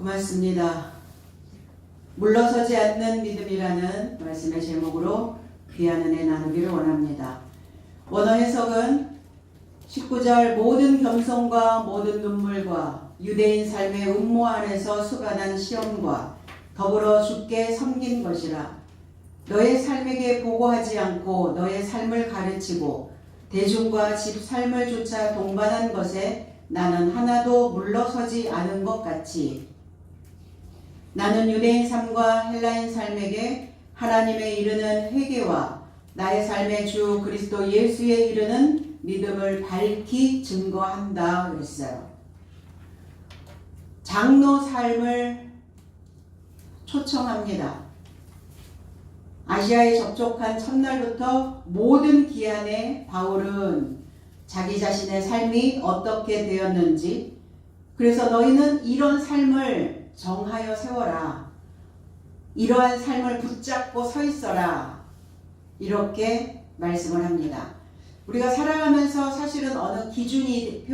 고맙습니다. 물러서지 않는 믿음이라는 말씀의 제목으로 귀한 은혜 나누기를 원합니다. 원어 해석은 19절 모든 겸손과 모든 눈물과 유대인 삶의 음모 안에서 수간한 시험과 더불어 주께 섬긴 것이라. 너의 삶에게 보고하지 않고 너의 삶을 가르치고 대중과 집 삶을 조차 동반한 것에 나는 하나도 물러서지 않은 것 같이 나는 유대인 삶과 헬라인 삶에게 하나님의 이르는 회개와 나의 삶의 주 그리스도 예수에 이르는 믿음을 밝히 증거한다 그랬어요. 장로 삶을 초청합니다. 아시아에 접촉한 첫날부터 모든 기한에 바울은 자기 자신의 삶이 어떻게 되었는지, 그래서 너희는 이런 삶을 정하여 세워라, 이러한 삶을 붙잡고 서 있어라, 이렇게 말씀을 합니다. 우리가 살아가면서 사실은 어느 기준이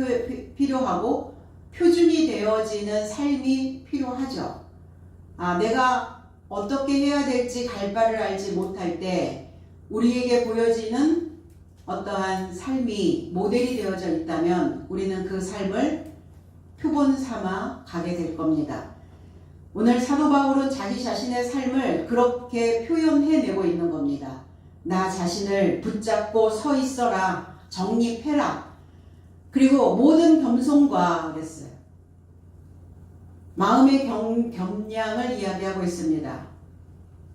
필요하고 표준이 되어지는 삶이 필요하죠. 내가 어떻게 해야 될지 갈 바를 알지 못할 때 우리에게 보여지는 어떠한 삶이 모델이 되어져 있다면 우리는 그 삶을 표본 삼아 가게 될 겁니다. 오늘 사도 바울은 자기 자신의 삶을 그렇게 표현해내고 있는 겁니다. 나 자신을 붙잡고 서 있어라, 정립해라. 그리고 모든 겸손과 그랬어요. 마음의 겸량을 이야기하고 있습니다.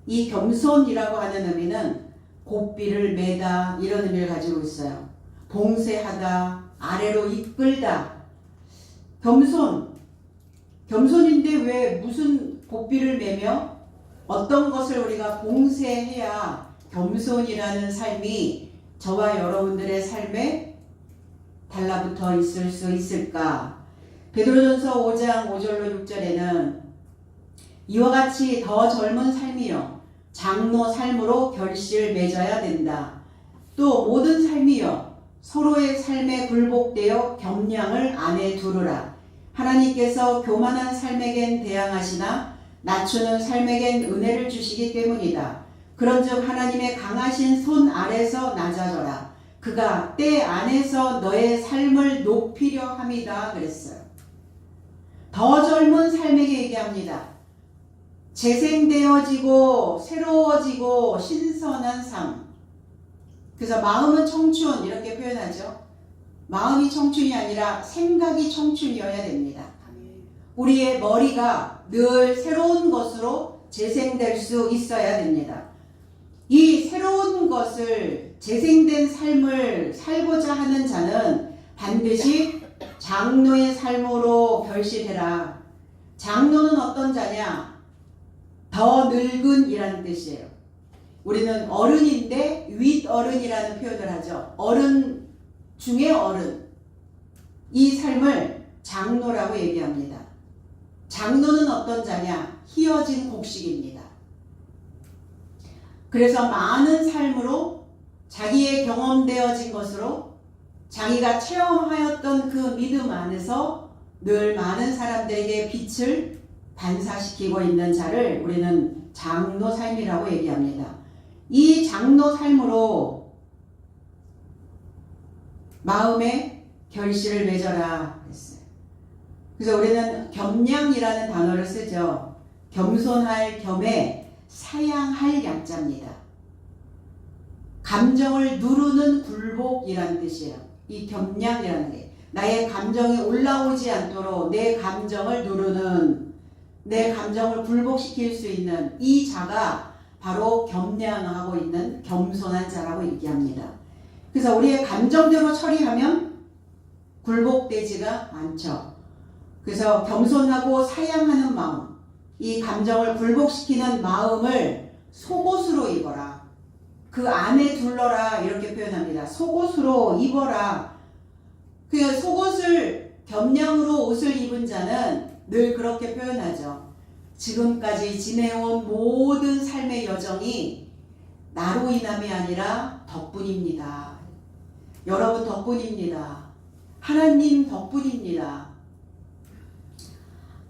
이 겸손이라고 하는 의미는 고삐를 매다 이런 의미를 가지고 있어요. 봉쇄하다, 아래로 이끌다. 겸손인데 왜 무슨 고삐를 매며 어떤 것을 우리가 봉쇄해야 겸손이라는 삶이 저와 여러분들의 삶에 달라붙어 있을 수 있을까? 베드로전서 5장 5절로 6절에는 이와 같이 더 젊은 삶이요 장로 삶으로 결실 맺어야 된다. 또 모든 삶이요 서로의 삶에 굴복되어 겸량을 안에 두르라. 하나님께서 교만한 삶에겐 대항하시나 낮추는 삶에겐 은혜를 주시기 때문이다. 그런즉 하나님의 강하신 손 아래서 낮아져라. 그가 때 안에서 너의 삶을 높이려 함이다 그랬어요. 더 젊은 삶에게 얘기합니다. 재생되어지고 새로워지고 신선한 삶. 그래서 마음은 청춘 이렇게 표현하죠. 마음이 청춘이 아니라 생각이 청춘이어야 됩니다. 우리의 머리가 늘 새로운 것으로 재생될 수 있어야 됩니다. 이 새로운 것을 재생된 삶을 살고자 하는 자는 반드시 장로의 삶으로 결실해라. 장로는 어떤 자냐? 더 늙은 이라는 뜻이에요. 우리는 어른인데 윗어른이라는 표현을 하죠. 어른 중에 어른. 이 삶을 장로라고 얘기합니다. 장로는 어떤 자냐? 희어진 곡식입니다. 그래서 많은 삶으로 자기의 경험되어진 것으로 자기가 체험하였던 그 믿음 안에서 늘 많은 사람들에게 빛을 반사시키고 있는 자를 우리는 장로 삶이라고 얘기합니다. 이 장로 삶으로 마음의 결실을 맺어라 했어요. 그래서 우리는 겸량이라는 단어를 쓰죠. 겸손할 겸에 사양할 약자입니다. 감정을 누르는 굴복이라는 뜻이에요. 이 겸량이라는 게 나의 감정이 올라오지 않도록 내 감정을 누르는, 내 감정을 굴복시킬 수 있는 이 자가 바로 겸량하고 있는 겸손한 자라고 얘기합니다. 그래서 우리의 감정대로 처리하면 굴복되지가 않죠. 그래서 겸손하고 사양하는 마음, 이 감정을 굴복시키는 마음을 속옷으로 입어라. 그 안에 둘러라 이렇게 표현합니다. 속옷으로 입어라. 그 속옷을 겸량으로 옷을 입은 자는 늘 그렇게 표현하죠. 지금까지 지내온 모든 삶의 여정이 나로 인함이 아니라 덕분입니다. 여러분 덕분입니다. 하나님 덕분입니다.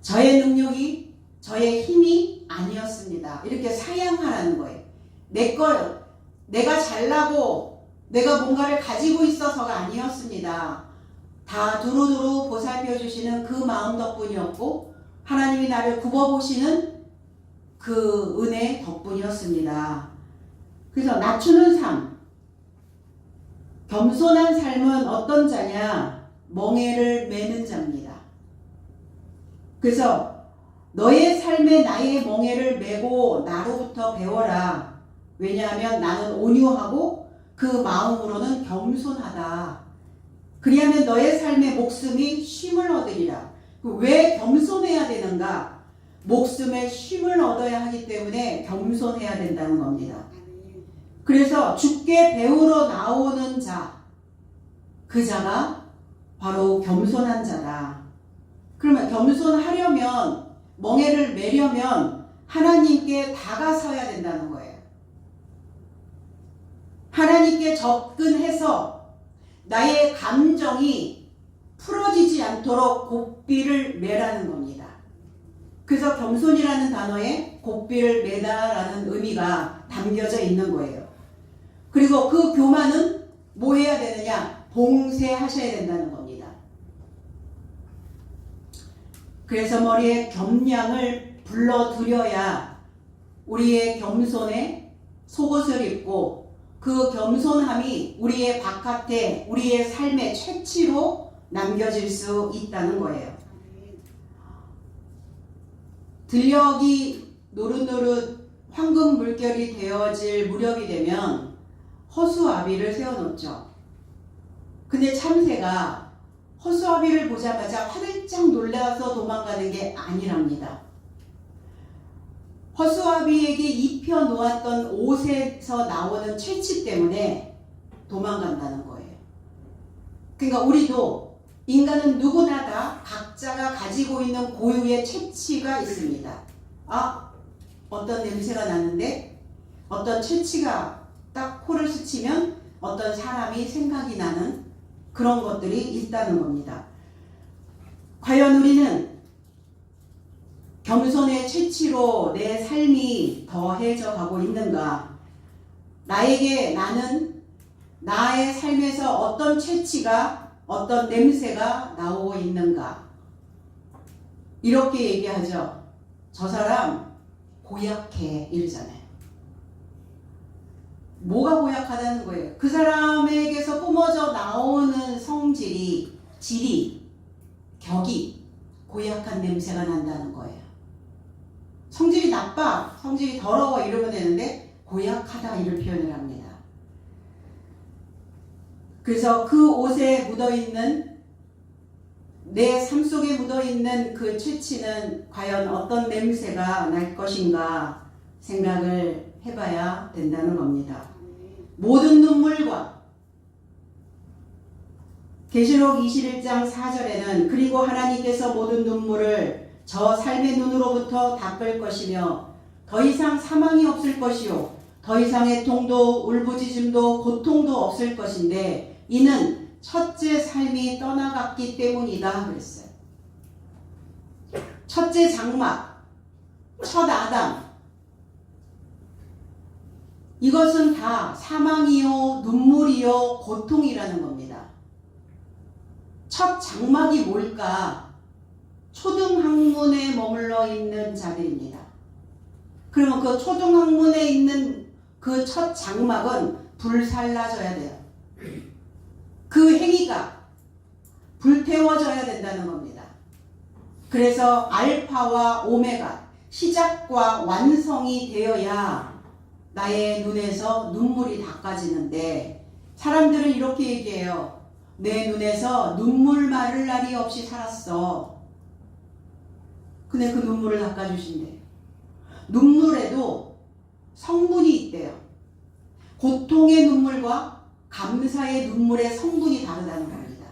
저의 능력이, 저의 힘이 아니었습니다. 이렇게 사양하라는 거예요. 내가 잘나고 내가 뭔가를 가지고 있어서가 아니었습니다. 다 두루두루 보살펴 주시는 그 마음 덕분이었고 하나님이 나를 굽어보시는 그 은혜 덕분이었습니다. 그래서 낮추는 삶, 겸손한 삶은 어떤 자냐? 멍에를 매는 자입니다. 그래서 너의 삶에 나의 멍에를 메고 나로부터 배워라. 왜냐하면 나는 온유하고 그 마음으로는 겸손하다. 그리하면 너의 삶의 목숨이 쉼을 얻으리라. 왜 겸손해야 되는가? 목숨에 쉼을 얻어야 하기 때문에 겸손해야 된다는 겁니다. 그래서 주께 배우러 나오는 자, 그 자가 바로 겸손한 자다. 그러면 겸손하려면, 멍에를 매려면 하나님께 다가서야 된다는 거예요. 하나님께 접근해서 나의 감정이 풀어지지 않도록 고삐를 매라는 겁니다. 그래서 겸손이라는 단어에 고삐를 매다라는 의미가 담겨져 있는 거예요. 그리고 그 교만은 뭐 해야 되느냐? 봉쇄하셔야 된다는 겁니다. 그래서 머리에 겸양을 불러들여야 우리의 겸손에 속옷을 입고 그 겸손함이 우리의 바깥에 우리의 삶의 채취로 남겨질 수 있다는 거예요. 들녘이 노릇노릇 황금 물결이 되어질 무렵이 되면 허수아비를 세워놓죠. 근데 참새가 허수아비를 보자마자 화들짝 놀라서 도망가는 게 아니랍니다. 허수아비에게 입혀놓았던 옷에서 나오는 채취 때문에 도망간다는 거예요. 그러니까 우리도 인간은 누구나 다 각자가 가지고 있는 고유의 채취가 있습니다. 어떤 냄새가 나는데 어떤 채취가 딱 코를 스치면 어떤 사람이 생각이 나는 그런 것들이 있다는 겁니다. 과연 우리는 겸손의 채취로 내 삶이 더해져 가고 있는가? 나는 나의 삶에서 어떤 채취가, 어떤 냄새가 나오고 있는가? 이렇게 얘기하죠. 저 사람 고약해 이러잖아요. 뭐가 고약하다는 거예요? 그 사람에게서 뿜어져 나오는 성질이, 질이, 격이 고약한 냄새가 난다는 거예요. 성질이 나빠, 성질이 더러워 이러면 되는데 고약하다 이를 표현을 합니다. 그래서 그 옷에 묻어있는, 내 삶 속에 묻어있는 그 채취는 과연 어떤 냄새가 날 것인가 생각을 해봐야 된다는 겁니다. 모든 눈물과 계시록 21장 4절에는 그리고 하나님께서 모든 눈물을 저 삶의 눈으로부터 닦을 것이며 더 이상 사망이 없을 것이요 더 이상의 통도 울부짖음도 고통도 없을 것인데 이는 첫째 삶이 떠나갔기 때문이다 그랬어요. 첫째 장막, 첫 아담, 이것은 다 사망이요 눈물이요 고통이라는 겁니다. 첫 장막이 뭘까? 초등학문에 머물러 있는 자들입니다. 그러면 그 초등학문에 있는 그 첫 장막은 불살라져야 돼요. 그 행위가 불태워져야 된다는 겁니다. 그래서 알파와 오메가, 시작과 완성이 되어야 나의 눈에서 눈물이 닦아지는데 사람들은 이렇게 얘기해요. 내 눈에서 눈물 마를 날이 없이 살았어. 근데 그 눈물을 닦아주신대요. 눈물에도 성분이 있대요. 고통의 눈물과 감사의 눈물의 성분이 다르다는 겁니다.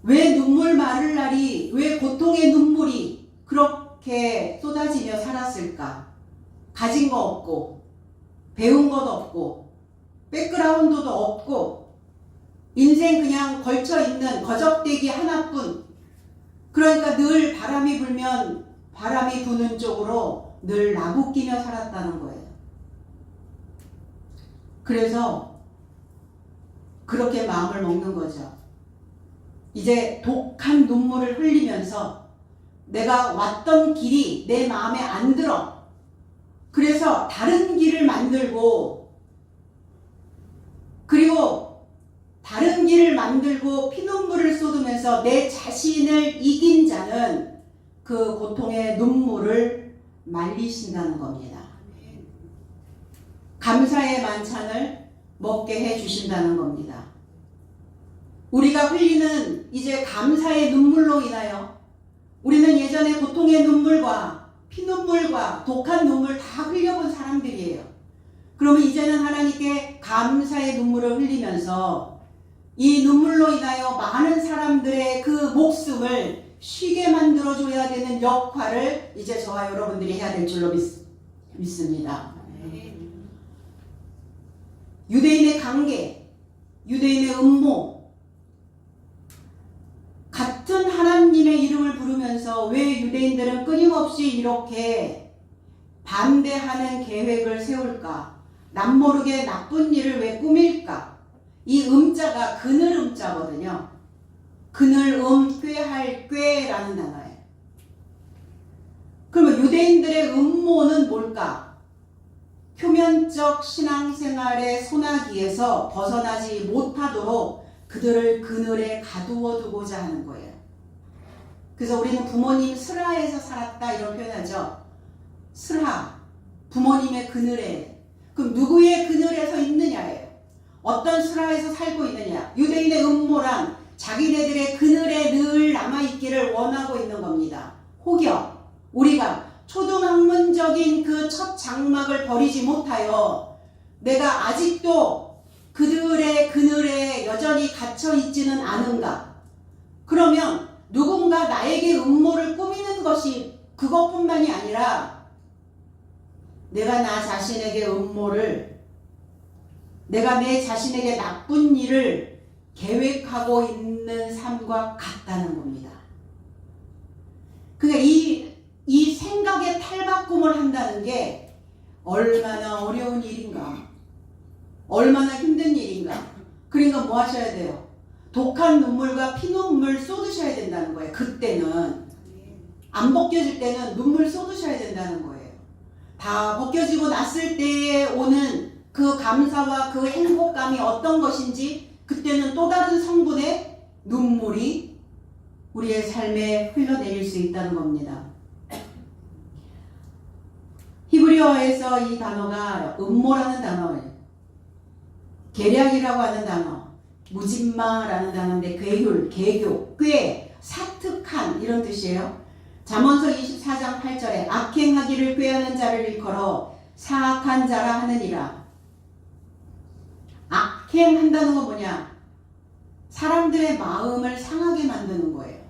왜 눈물 마를 날이, 왜 고통의 눈물이 그렇게 쏟아지며 살았을까? 가진 거 없고, 배운 것도 없고, 백그라운드도 없고, 인생 그냥 걸쳐있는 거적대기 하나뿐, 그러니까 늘 바람이 불면 바람이 부는 쪽으로 늘 나부끼며 살았다는 거예요. 그래서 그렇게 마음을 먹는 거죠. 이제 독한 눈물을 흘리면서 내가 왔던 길이 내 마음에 안 들어. 그래서 다른 길을 만들고, 그리고 다른 길을 만들고 피눈물을 쏟으면서 내 자신을 이긴 자는 그 고통의 눈물을 말리신다는 겁니다. 감사의 만찬을 먹게 해 주신다는 겁니다. 우리가 흘리는 이제 감사의 눈물로 인하여 우리는 예전에 고통의 눈물과 피눈물과 독한 눈물 다 흘려본 사람들이에요. 그러면 이제는 하나님께 감사의 눈물을 흘리면서 이 눈물로 인하여 많은 사람들의 그 목숨을 쉬게 만들어줘야 되는 역할을 이제 저와 여러분들이 해야 될 줄로 믿습니다. 유대인의 관계, 유대인의 음모, 같은 하나님의 이름을 부르면서 왜 유대인들은 끊임없이 이렇게 반대하는 계획을 세울까? 남모르게 나쁜 일을 왜 꾸밀까? 이 음자가 그늘 음자거든요. 그늘 꾀할 꾀라는 단어예요. 그러면 유대인들의 음모는 뭘까? 표면적 신앙생활의 소나기에서 벗어나지 못하도록 그들을 그늘에 가두어 두고자 하는 거예요. 그래서 우리는 부모님 슬하에서 살았다 이런 표현하죠. 슬하, 부모님의 그늘에. 그럼 누구의 그늘에서 있느냐예요. 어떤 슬하에서 살고 있느냐. 유대인의 음모란 자기네들의 그늘에 늘 남아있기를 원하고 있는 겁니다. 혹여 우리가 초등학문적인 그 첫 장막을 버리지 못하여 내가 아직도 그들의 그늘에 여전히 갇혀 있지는 않은가? 그러면 누군가 나에게 음모를 꾸미는 것이 그것뿐만이 아니라 내가 나 자신에게 음모를, 내가 내 자신에게 나쁜 일을 계획하고 있는 삶과 같다는 겁니다. 그러니까 이 생각의 탈바꿈을 한다는 게 얼마나 어려운 일인가, 얼마나 힘든 일인가. 그러니까 뭐 하셔야 돼요? 독한 눈물과 피눈물 쏟으셔야 된다는 거예요. 그때는 안 벗겨질 때는 눈물 쏟으셔야 된다는 거예요. 다 벗겨지고 났을 때에 오는 그 감사와 그 행복감이 어떤 것인지 그때는 또 다른 성분의 눈물이 우리의 삶에 흘러내릴 수 있다는 겁니다. 히브리어에서 이 단어가 음모라는 단어예요. 계략이라고 하는 단어, 무진마라는 단어인데 괴율, 계교, 꾀, 사특한 이런 뜻이에요. 잠언서 24장 8절에 악행하기를 꾀하는 자를 일컬어 사악한 자라 하느니라. 악행한다는 건 뭐냐? 사람들의 마음을 상하게 만드는 거예요.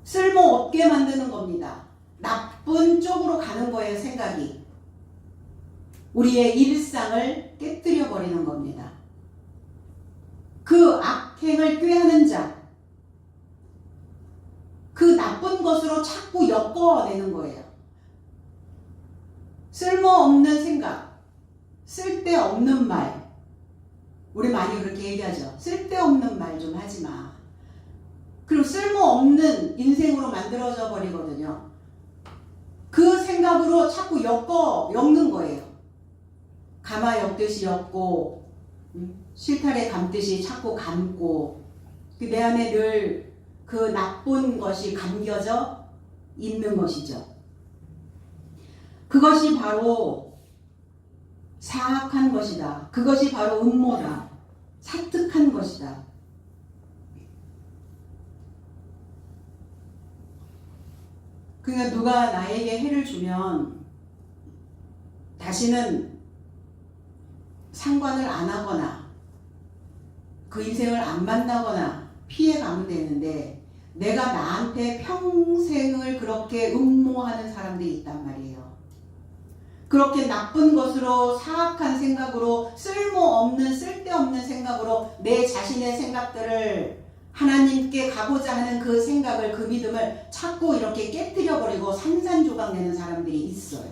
쓸모없게 만드는 겁니다. 나쁜 쪽으로 가는 거예요, 생각이. 우리의 일상을 깨뜨려 버리는 겁니다. 그 악행을 꾀하는 자, 그 나쁜 것으로 자꾸 엮어내는 거예요. 쓸모없는 생각, 쓸데없는 말. 우리 많이 그렇게 얘기하죠. 쓸데없는 말 좀 하지 마. 그리고 쓸모없는 인생으로 만들어져 버리거든요. 그 생각으로 자꾸 엮는 거예요. 감아 엮듯이 엮고, 실타래 감듯이 자꾸 감고, 내 안에 늘 그 나쁜 것이 감겨져 있는 것이죠. 그것이 바로 사악한 것이다. 그것이 바로 음모다. 사특한 것이다. 그러니까 누가 나에게 해를 주면 다시는 상관을 안 하거나 그 인생을 안 만나거나 피해가면 되는데 내가 나한테 평생을 그렇게 음모하는 사람들이 있단 말이에요. 그렇게 나쁜 것으로 사악한 생각으로 쓸데없는 생각으로 내 자신의 생각들을 하나님께 가고자 하는 그 생각을, 그 믿음을 자꾸 이렇게 깨뜨려버리고 산산조각 내는 사람들이 있어요.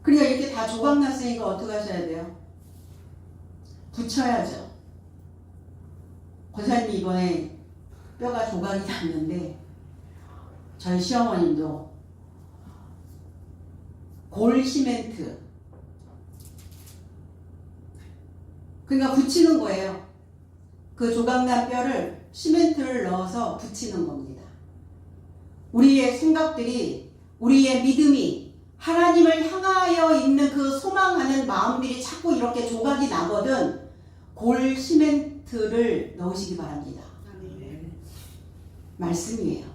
그러니까 이렇게 다 조각났으니까 어떻게 하셔야 돼요? 붙여야죠. 권사님이 이번에 뼈가 조각이 났는데 저희 시어머님도 골 시멘트, 그러니까 붙이는 거예요. 그 조각난 뼈를 시멘트를 넣어서 붙이는 겁니다. 우리의 생각들이, 우리의 믿음이 하나님을 향하여 있는 그 소망하는 마음들이 자꾸 이렇게 조각이 나거든 골 시멘트를 넣으시기 바랍니다. 말씀이에요.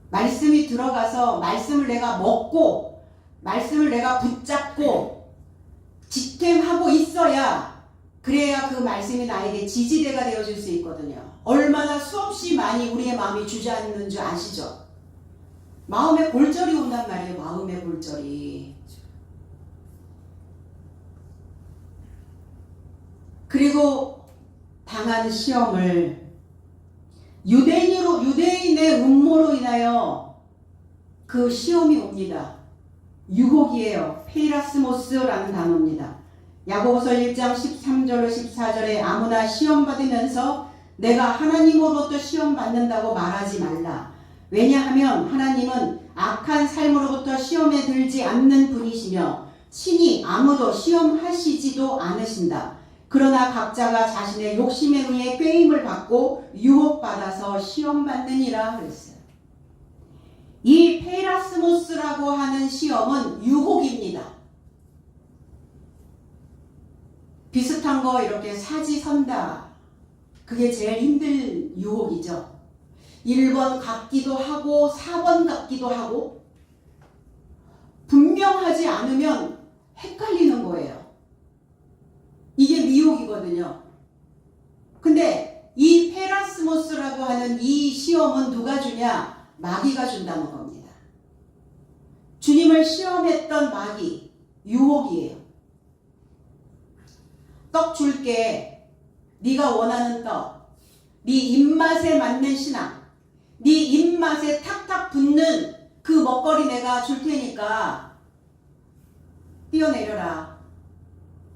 말씀이 들어가서 말씀을 내가 먹고 말씀을 내가 붙잡고 지탱하고 있어야, 그래야 그 말씀이 나에게 지지대가 되어줄 수 있거든요. 얼마나 수없이 많이 우리의 마음이 주저앉는 줄 아시죠? 마음에 골절이 온단 말이에요. 마음에 골절이. 그리고 당한 시험을 유대인의 음모로 인하여 그 시험이 옵니다. 유혹이에요. 페이라스모스라는 단어입니다. 야고보서 1장 13절로 14절에 아무나 시험 받으면서 내가 하나님으로부터 시험 받는다고 말하지 말라. 왜냐하면 하나님은 악한 삶으로부터 시험에 들지 않는 분이시며 친히 아무도 시험하시지도 않으신다. 그러나 각자가 자신의 욕심에 의해 꾀임을 받고 유혹받아서 시험받느니라 그랬어요. 이 페이라스모스라고 하는 시험은 유혹입니다. 비슷한 거 이렇게 사지선다. 그게 제일 힘든 유혹이죠. 1번 같기도 하고 4번 같기도 하고 분명하지 않으면 헷갈리는 거예요. 이게 미혹이거든요. 근데 이 페라스모스라고 하는 이 시험은 누가 주냐? 마귀가 준다는 겁니다. 주님을 시험했던 마귀, 유혹이에요. 떡 줄게. 네가 원하는 떡. 네 입맛에 맞는 신앙. 네 입맛에 탁탁 붙는 그 먹거리 내가 줄 테니까 뛰어내려라.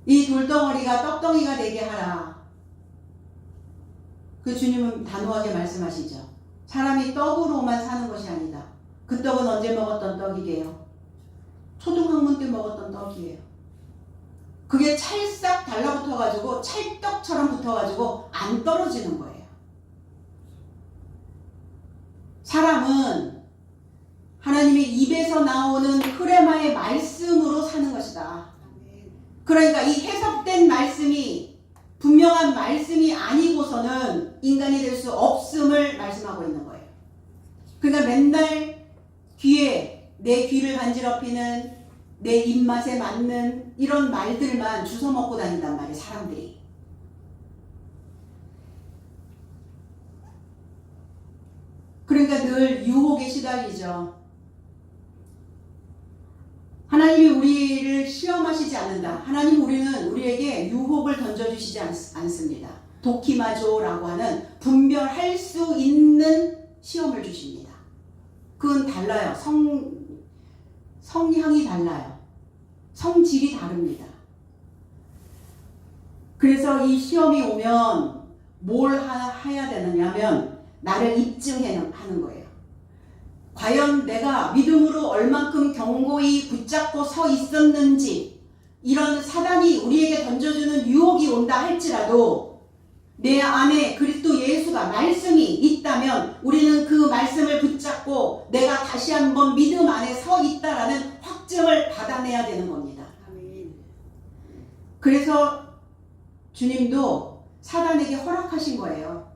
이 돌덩어리가 떡덩이가 되게 하라. 그 주님은 단호하게 말씀하시죠. 사람이 떡으로만 사는 것이 아니다. 그 떡은 언제 먹었던 떡이게요? 초등학문 때 먹었던 떡이에요. 그게 찰싹 달라붙어가지고 찰떡처럼 붙어가지고 안 떨어지는 거예요. 사람은 하나님의 입에서 나오는 흐레마의 말씀으로 사는 것이다. 그러니까 이 해석된 말씀이 분명한 말씀이 아니고서는 인간이 될 수 없음을 말씀하고 있는 거예요. 그러니까 맨날 내 귀를 간지럽히는 내 입맛에 맞는 이런 말들만 주워 먹고 다닌단 말이에요. 사람들이. 그러니까 늘 유혹에 시달리죠. 하나님이 우리를 시험하시지 않는다. 하나님 우리에게 유혹을 던져주시지 않습니다. 도키마조라고 하는 분별할 수 있는 시험을 주십니다. 그건 달라요. 성향이 달라요. 성질이 다릅니다. 그래서 이 시험이 오면 뭘 해야 되느냐면 나를 입증하는 거예요. 과연 내가 믿음으로 얼만큼 견고히 붙잡고 서 있었는지, 이런 사단이 우리에게 던져주는 유혹이 온다 할지라도 내 안에 그리스도 예수가 말씀이 있다면 우리는 그 말씀을 붙잡고 내가 다시 한번 믿음 안에 서 있다라는 확증을 받아내야 되는 겁니다. 그래서 주님도 사단에게 허락하신 거예요.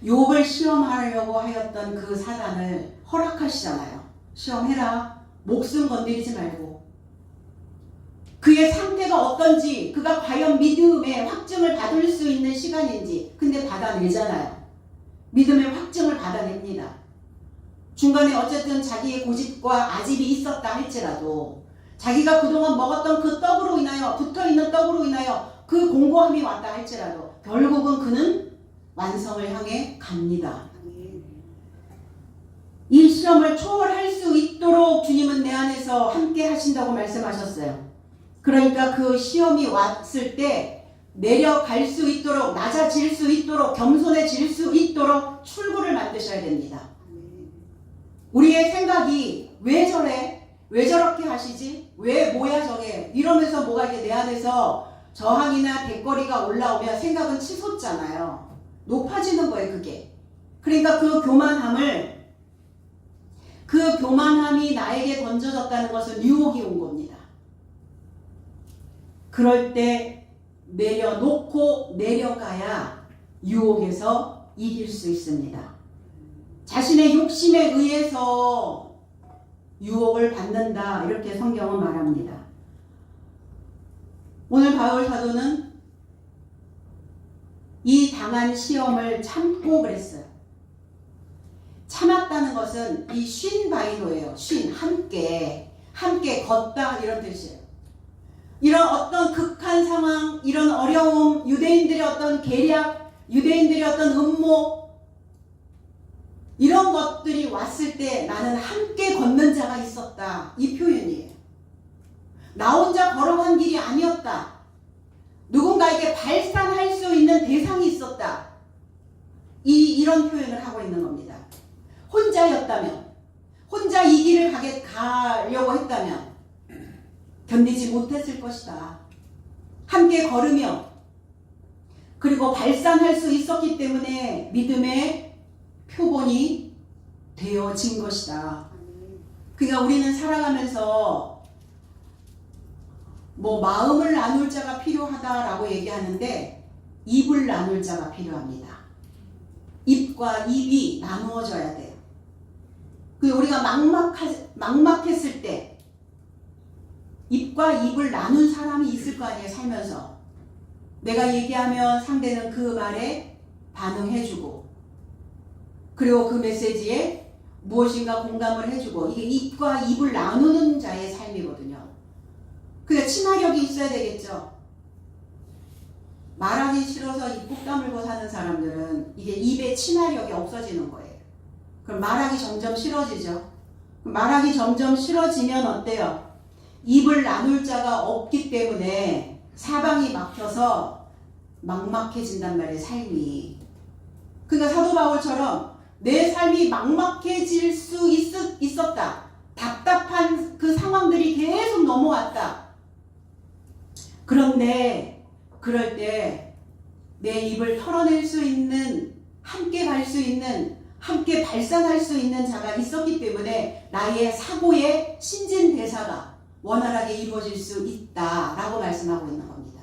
욥을 시험하려고 하였던 그 사단을 허락하시잖아요. 시험해라. 목숨 건드리지 말고. 그의 상태가 어떤지, 그가 과연 믿음의 확증을 받을 수 있는 시간인지. 근데 받아내잖아요. 믿음의 확증을 받아냅니다. 중간에 어쨌든 자기의 고집과 아집이 있었다 할지라도 자기가 그동안 먹었던 그 떡으로 인하여, 붙어있는 떡으로 인하여 그 공고함이 왔다 할지라도 결국은 그는 완성을 향해 갑니다. 이 시험을 초월할 수 있도록 주님은 내 안에서 함께 하신다고 말씀하셨어요. 그러니까 그 시험이 왔을 때 내려갈 수 있도록, 낮아질 수 있도록, 겸손해질 수 있도록 출구를 만드셔야 됩니다. 우리의 생각이 왜 저래? 왜 저렇게 하시지? 왜 뭐야 저게? 이러면서 뭐가 이렇게 내 안에서 저항이나 대거리가 올라오면 생각은 치솟잖아요. 높아지는 거예요, 그게. 그러니까 그 교만함이 나에게 던져졌다는 것은 유혹이 온 겁니다. 그럴 때 내려놓고 내려가야 유혹에서 이길 수 있습니다. 자신의 욕심에 의해서 유혹을 받는다, 이렇게 성경은 말합니다. 오늘 바울 사도는 이 당한 시험을 참고 그랬어요. 참았다는 것은 이 쉰 바이노예요. 쉰, 함께 걷다, 이런 뜻이에요. 이런 어떤 극한 상황, 이런 어려움, 유대인들의 어떤 계략, 유대인들의 어떤 음모, 이런 것들이 왔을 때 나는 함께 걷는 자가 있었다, 이 표현이에요. 나 혼자 걸어간 길이 아니었다. 누군가에게 발산할 수 있는 대상이 있었다. 이런 표현을 하고 있는 겁니다. 혼자였다면, 혼자 이 길을 가려고 했다면 견디지 못했을 것이다. 함께 걸으며 그리고 발산할 수 있었기 때문에 믿음의 표본이 되어진 것이다. 그러니까 우리는 살아가면서 마음을 나눌 자가 필요하다라고 얘기하는데 입을 나눌 자가 필요합니다. 입과 입이 나누어져야 돼요. 우리가 막막했을 때 입과 입을 나눈 사람이 있을 거 아니에요, 살면서. 내가 얘기하면 상대는 그 말에 반응해주고, 그리고 그 메시지에 무엇인가 공감을 해주고, 이게 입과 입을 나누는 자의 삶이거든요. 그러니까 친화력이 있어야 되겠죠. 말하기 싫어서 입 꾹 다물고 사는 사람들은 이게 입의 친화력이 없어지는 거예요. 그럼 말하기 점점 싫어지죠. 말하기 점점 싫어지면 어때요? 입을 나눌 자가 없기 때문에 사방이 막혀서 막막해진단 말이에요, 삶이. 그러니까 사도 바울처럼 내 삶이 막막해질 수 있었다. 답답한 그 상황들이 계속 넘어왔다. 그런데 그럴 때 내 입을 털어낼 수 있는, 함께 갈 수 있는, 함께 발산할 수 있는 자가 있었기 때문에 나의 사고의 신진대사가 원활하게 이루어질 수 있다라고 말씀하고 있는 겁니다.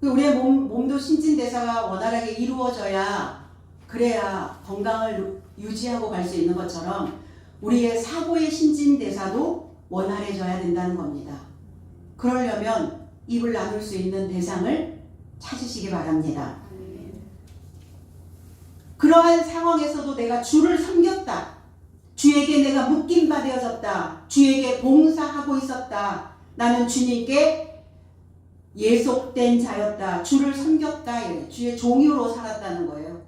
우리의 몸도 신진대사가 원활하게 이루어져야, 그래야 건강을 유지하고 갈 수 있는 것처럼 우리의 사고의 신진대사도 원활해져야 된다는 겁니다. 그러려면 입을 나눌 수 있는 대상을 찾으시기 바랍니다. 그러한 상황에서도 내가 주를 섬겼다. 주에게 내가 묶임바 되어졌다. 주에게 봉사하고 있었다. 나는 주님께 예속된 자였다. 주를 섬겼다. 주의 종유로 살았다는 거예요.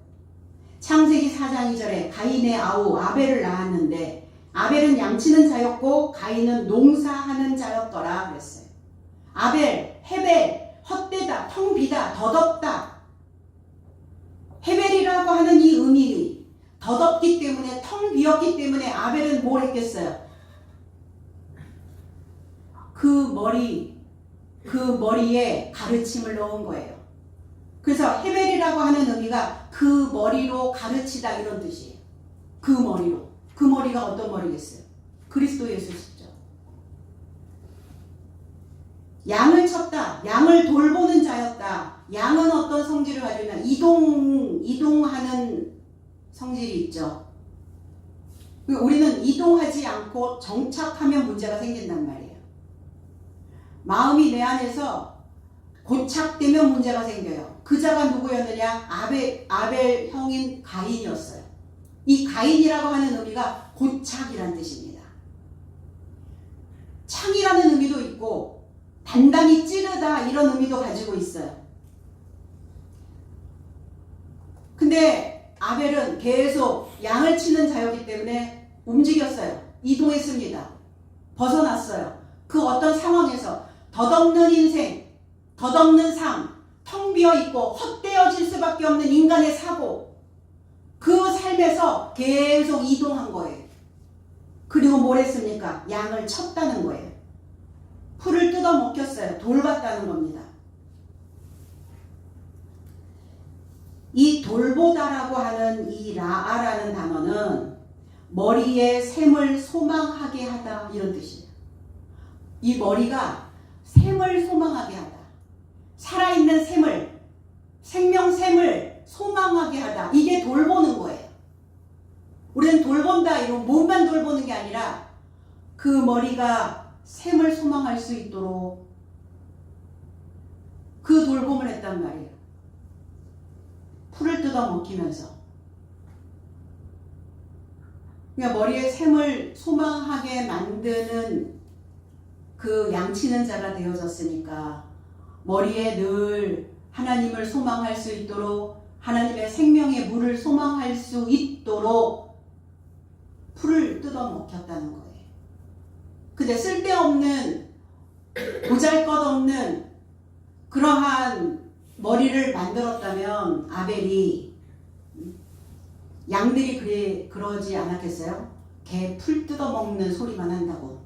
창세기 4장 2절에 가인의 아우 아벨을 낳았는데 아벨은 양치는 자였고 가인은 농사하는 자였더라 그랬어요. 아벨, 헤벨, 헛되다, 텅 비다, 덧없다. 헤벨이라고 하는 이 의미, 덧없기 때문에, 텅 비었기 때문에 아벨은 뭘 했겠어요? 그 머리에 가르침을 넣은 거예요. 그래서 헤벨이라고 하는 의미가 그 머리로 가르치다, 이런 뜻이에요. 그 머리로. 그 머리가 어떤 머리겠어요? 그리스도 예수시죠. 양을 쳤다. 양을 돌보는 자였다. 양은 어떤 성질을 가지고 있나? 이동하는 성질이 있죠. 우리는 이동하지 않고 정착하면 문제가 생긴단 말이에요. 마음이 내 안에서 고착되면 문제가 생겨요. 그 자가 누구였느냐? 아벨 형인 가인이었어요. 이 가인이라고 하는 의미가 고착이라는 뜻입니다. 창이라는 의미도 있고 단단히 찌르다 이런 의미도 가지고 있어요. 근데 아벨은 계속 양을 치는 자였기 때문에 움직였어요. 이동했습니다. 벗어났어요. 그 어떤 상황에서 덧없는 인생, 덧없는 삶, 텅 비어있고 헛되어질 수밖에 없는 인간의 사고, 그 삶에서 계속 이동한 거예요. 그리고 뭘 했습니까? 양을 쳤다는 거예요. 풀을 뜯어 먹혔어요. 돌봤다는 겁니다. 이 돌보다라고 하는 이 라아라는 단어는 머리에 샘을 소망하게 하다 이런 뜻이에요. 이 머리가 샘을 소망하게 하다. 살아있는 샘을, 생명샘을 소망하게 하다. 이게 돌보는 거예요. 우리는 돌본다 이런 몸만 돌보는 게 아니라 그 머리가 샘을 소망할 수 있도록 그 돌봄을 했단 말이에요. 풀을 뜯어 먹히면서. 그러니까 머리에 샘을 소망하게 만드는 그 양치는 자가 되어졌으니까 머리에 늘 하나님을 소망할 수 있도록, 하나님의 생명의 물을 소망할 수 있도록 풀을 뜯어 먹혔다는 거예요. 근데 쓸데없는, 보잘것없는 그러한 머리를 만들었다면 아벨이, 양들이 그러지 않았겠어요? 개 풀 뜯어먹는 소리만 한다고.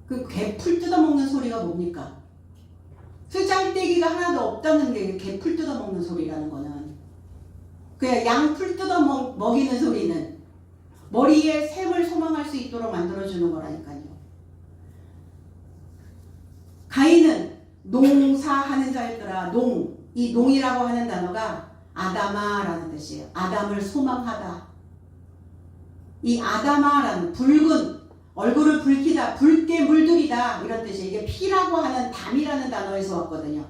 그 개 풀 뜯어먹는 소리가 뭡니까? 쓸잘데기가 하나도 없다는 게 개 풀 뜯어먹는 소리라는 거는. 그냥 양 풀 뜯어먹이는 소리는 머리에 샘을 소망할 수 있도록 만들어주는 거라니까요. 가인은 농사하는 자였더라. 이 농이라고 하는 단어가 아다마라는 뜻이에요. 아담을 소망하다. 이 아다마라는 붉은, 얼굴을 붉히다, 붉게 물들이다 이런 뜻이에요. 이게 피라고 하는 담이라는 단어에서 왔거든요.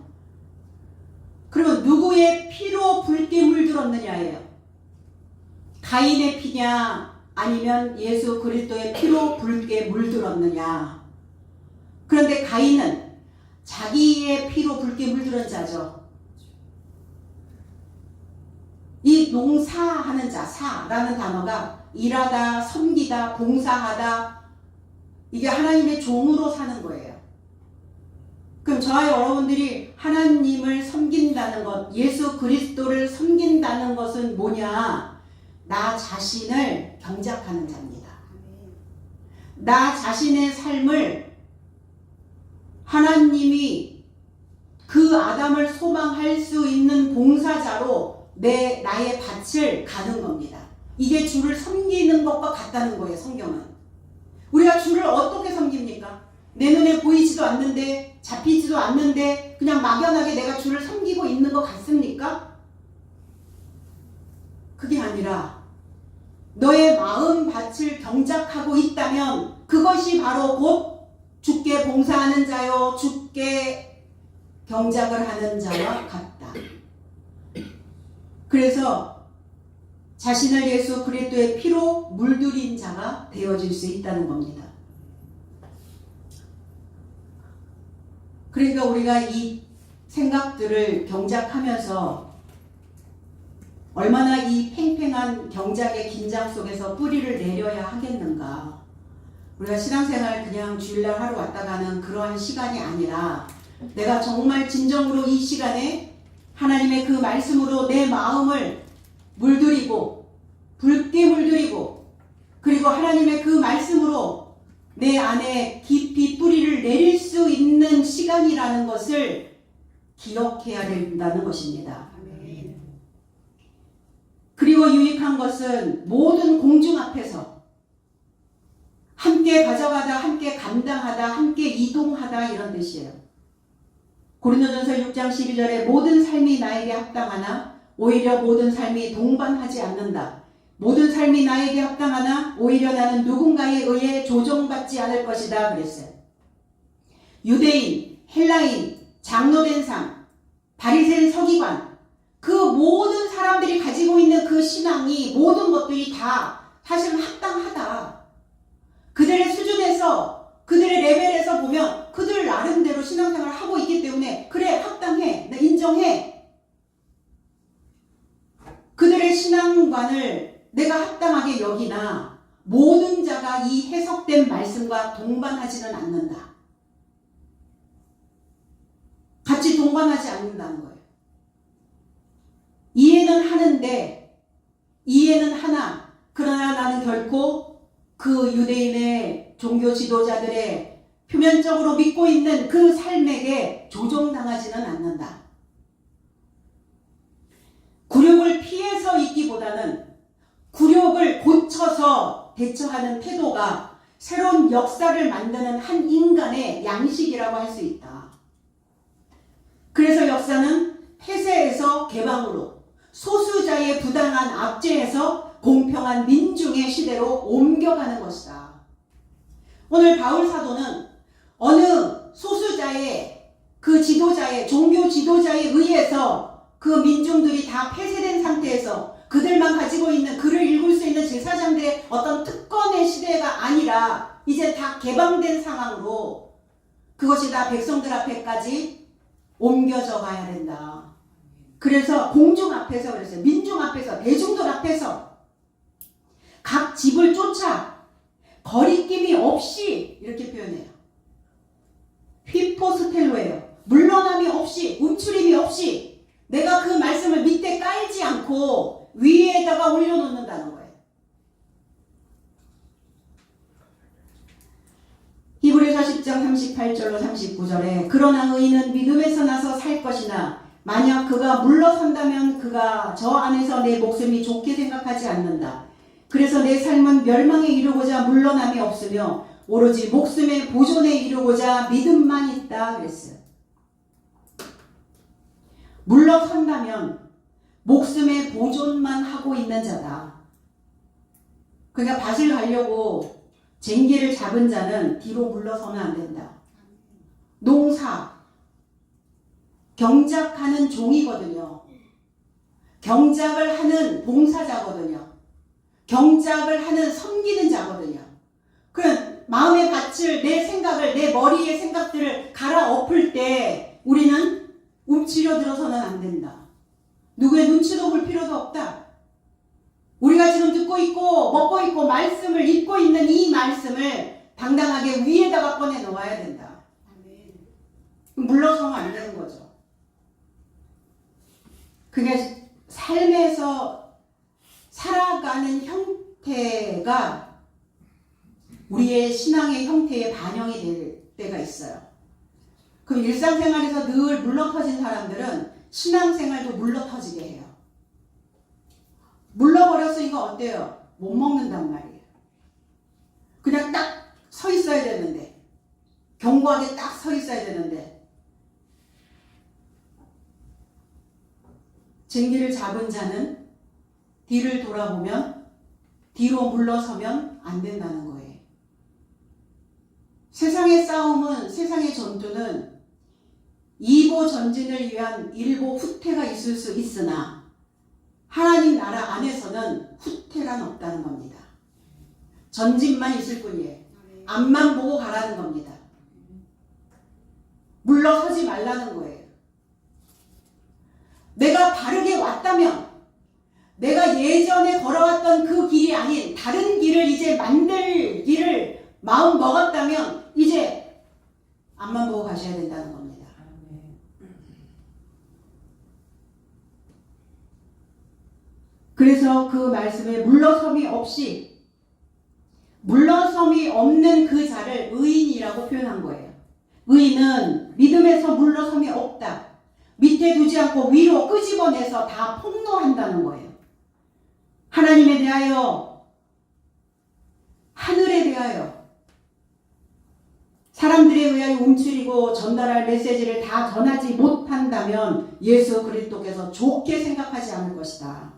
그러면 누구의 피로 붉게 물들었느냐예요. 가인의 피냐 아니면 예수 그리스도의 피로 붉게 물들었느냐. 그런데 가인은 자기의 피로 붉게 물들은 자죠. 이 농사하는 자, 사라는 단어가 일하다, 섬기다, 봉사하다, 이게 하나님의 종으로 사는 거예요. 그럼 저와 여러분들이 하나님을 섬긴다는 것, 예수 그리스도를 섬긴다는 것은 뭐냐? 나 자신을 경작하는 자입니다. 나 자신의 삶을 하나님이 그 아담을 소망할 수 있는 봉사자로 나의 밭을 가는 겁니다. 이게 주를 섬기는 것과 같다는 거예요. 성경은. 우리가 주를 어떻게 섬깁니까? 내 눈에 보이지도 않는데, 잡히지도 않는데 그냥 막연하게 내가 주를 섬기고 있는 것 같습니까? 그게 아니라 너의 마음 밭을 경작하고 있다면 그것이 바로 곧 주께 봉사하는 자요, 주께 경작을 하는 자와 같다. 그래서 자신을 예수 그리스도의 피로 물들인 자가 되어질 수 있다는 겁니다. 그러니까 우리가 이 생각들을 경작하면서 얼마나 이 팽팽한 경작의 긴장 속에서 뿌리를 내려야 하겠는가. 우리가 신앙생활 그냥 주일날 하루 왔다 가는 그러한 시간이 아니라 내가 정말 진정으로 이 시간에 하나님의 그 말씀으로 내 마음을 물들이고 붉게 물들이고, 그리고 하나님의 그 말씀으로 내 안에 깊이 뿌리를 내릴 수 있는 시간이라는 것을 기억해야 된다는 것입니다. 아멘. 그리고 유익한 것은 모든 공중 앞에서 함께 가져가다, 함께 감당하다, 함께 이동하다 이런 뜻이에요. 고린도전서 6장 12절에 모든 삶이 나에게 합당하나 오히려 모든 삶이 동반하지 않는다. 모든 삶이 나에게 합당하나 오히려 나는 누군가에 의해 조종받지 않을 것이다 그랬어요. 유대인, 헬라인, 장로된 삶, 바리새인 서기관, 그 모든 사람들이 가지고 있는 그 신앙이, 모든 것들이 다 사실은 합당하다. 그들의 수준에서, 그들의 레벨에서 보면 인정해. 그들의 신앙관을 내가 합당하게 여기나 모든 자가 이 해석된 말씀과 동반하지는 않는다. 같이 동반하지 않는다는 거예요. 이해는 하는데, 이해는 하나, 그러나 나는 결코 그 유대인의 종교 지도자들의 표면적으로 믿고 있는 그 삶에게 조종당하지는 않는다. 굴욕을 피해서 있기보다는 굴욕을 고쳐서 대처하는 태도가 새로운 역사를 만드는 한 인간의 양식이라고 할 수 있다. 그래서 역사는 폐쇄에서 개방으로, 소수자의 부당한 압제에서 공평한 민중의 시대로 옮겨가는 것이다. 오늘 바울 사도는 어느 소수자의 그 지도자의 종교 지도자에 의해서 그 민중들이 다 폐쇄된 상태에서 그들만 가지고 있는 글을 읽을 수 있는 제사장들의 어떤 특권의 시대가 아니라 이제 다 개방된 상황으로 그것이 다 백성들 앞에까지 옮겨져 가야 된다. 그래서 공중 앞에서 그랬어요. 민중 앞에서, 대중들 앞에서 각 집을 쫓아 거리낌이 없이 이렇게 표현해요. 휘포스텔로예요. 물러남이 없이, 움츠림이 없이 내가 그 말씀을 밑에 깔지 않고 위에다가 올려놓는다는 거예요. 히브리서 10장 38절로 39절에 그러나 의인은 믿음에서 나서 살 것이나 만약 그가 물러선다면 그가 저 안에서 내 목숨이 좋게 생각하지 않는다. 그래서 내 삶은 멸망에 이르고자 물러남이 없으며 오로지 목숨의 보존에 이르고자 믿음만 있다 그랬어요. 물러선다면 목숨의 보존만 하고 있는 자다. 그러니까 밭을 가려고 쟁기를 잡은 자는 뒤로 물러서면 안 된다. 농사, 경작하는 종이거든요. 경작을 하는 봉사자거든요. 경작을 하는 섬기는 자거든요. 그럼 마음의 밭을, 내 생각을, 내 머리의 생각들을 갈아엎을 때 우리는 움츠려 들어서는 안 된다. 누구의 눈치도 볼 필요도 없다. 우리가 지금 듣고 있고 먹고 있고 말씀을 읽고 있는 이 말씀을 당당하게 위에다가 꺼내 놓아야 된다. 물러서면 안 되는 거죠. 그게 삶에서 살아가는 형태가 우리의 신앙의 형태에 반영이 될 때가 있어요. 그럼 일상생활에서 늘 물러터진 사람들은 신앙생활도 물러터지게 해요. 물러버렸으니까 어때요? 못 먹는단 말이에요. 그냥 딱 서 있어야 되는데, 견고하게 딱 서 있어야 되는데, 쟁기를 잡은 자는 뒤를 돌아보면, 뒤로 물러서면 안 된다는 거예요. 세상의 싸움은, 세상의 전투는 이보 전진을 위한 일보 후퇴가 있을 수 있으나 하나님 나라 안에서는 후퇴란 없다는 겁니다. 전진만 있을 뿐이에요. 앞만 보고 가라는 겁니다. 물러서지 말라는 거예요. 내가 바르게 왔다면, 내가 예전에 걸어왔던 그 길이 아닌 다른 길을 이제 만들 길을 마음 먹었다면 이제 앞만 보고 가셔야 된다는 겁니다. 그래서 그 말씀에 물러섬이 없이, 물러섬이 없는 그 자를 의인이라고 표현한 거예요. 의인은 믿음에서 물러섬이 없다. 밑에 두지 않고 위로 끄집어내서 다 폭로한다는 거예요. 하나님에 대하여, 하늘에 대하여, 사람들에 의하여 움츠리고 전달할 메시지를 다 전하지 못한다면 예수 그리스도께서 좋게 생각하지 않을 것이다.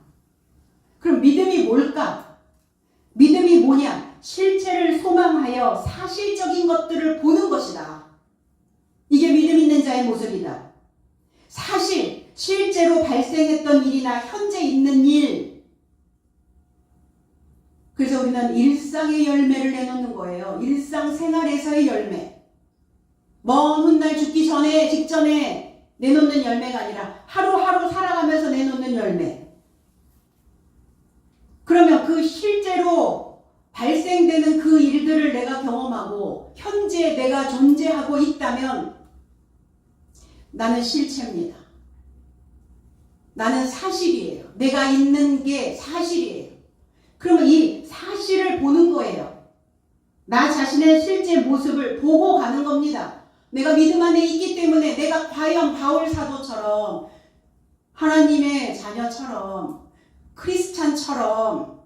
그럼 믿음이 뭘까? 믿음이 뭐냐? 실체를 소망하여 사실적인 것들을 보는 것이다. 이게 믿음 있는 자의 모습이다. 사실, 실제로 발생했던 일이나 현재 있는 일. 그래서 우리는 일상의 열매를 내놓는 거예요. 일상생활에서의 열매. 먼 훗날 죽기 전에, 직전에 내놓는 열매가 아니라 하루하루 살아가면서 내놓는 열매. 그러면 그 실제로 발생되는 그 일들을 내가 경험하고 현재 내가 존재하고 있다면 나는 실체입니다. 나는 사실이에요. 내가 있는 게 사실이에요. 그러면 이 사실을 보는 거예요. 나 자신의 실제 모습을 보고 가는 겁니다. 내가 믿음 안에 있기 때문에 내가 과연 바울 사도처럼 하나님의 자녀처럼 크리스찬처럼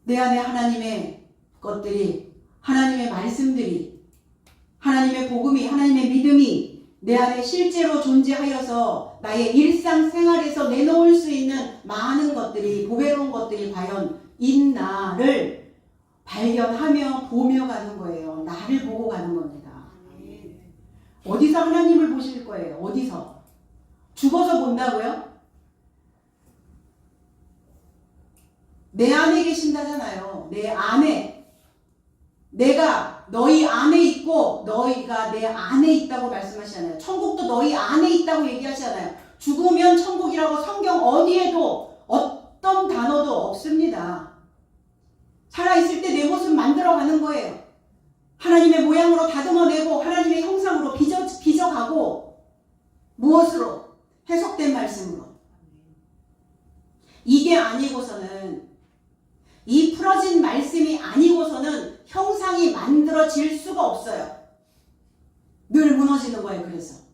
내 안에 하나님의 것들이, 하나님의 말씀들이, 하나님의 복음이, 하나님의 믿음이 내 안에 실제로 존재하여서 나의 일상생활에서 내놓을 수 있는 많은 것들이, 보배로운 것들이 과연 있나를 발견하며 보며 가는 거예요. 나를 보고 가는 겁니다. 어디서 하나님을 보실 거예요? 어디서? 죽어서 본다고요? 내 안에 계신다잖아요. 내 안에. 내가 너희 안에 있고 너희가 내 안에 있다고 말씀하시잖아요. 천국도 너희 안에 있다고 얘기하시잖아요. 죽으면 천국이라고 성경 어디에도 어떤 단어도 없습니다. 살아있을 때 내 모습 만들어가는 거예요. 하나님의 모양으로 다듬어내고 하나님의 형상으로 빚어가고 무엇으로? 해석된 말씀으로. 이게 아니고서는, 이 풀어진 말씀이 아니고서는 형상이 만들어질 수가 없어요. 늘 무너지는 거예요. 그래서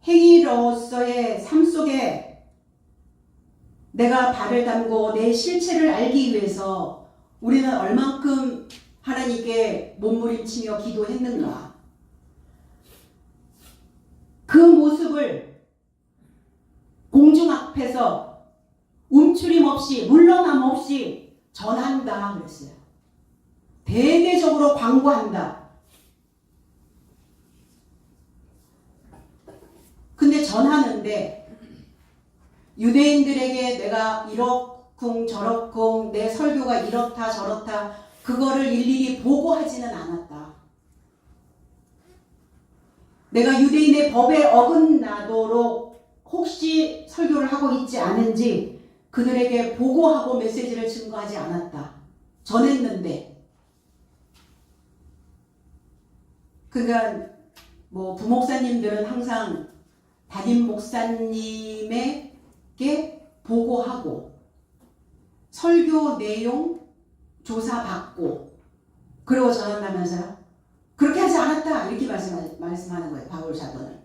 행위로서의 삶 속에 내가 발을 담고 내 실체를 알기 위해서 우리는 얼만큼 하나님께 몸부림치며 기도했는가. 그 모습을 공중 앞에서 움츠림 없이 물러남 없이 전한다 그랬어요. 대대적으로 광고한다. 근데 전하는데 유대인들에게 내가 이렇쿵 저렇쿵 내 설교가 이렇다 저렇다 그거를 일일이 보고하지는 않았다. 내가 유대인의 법에 어긋나도록 혹시 설교를 하고 있지 않은지 그들에게 보고하고 메시지를 증거하지 않았다. 전했는데. 그러니까 뭐 부목사님들은 항상 담임 목사님에게 보고하고 설교 내용 조사받고 그리고 전한다면서요? 그렇게 하지 않았다 이렇게 말씀하는 거예요. 바울 사도는.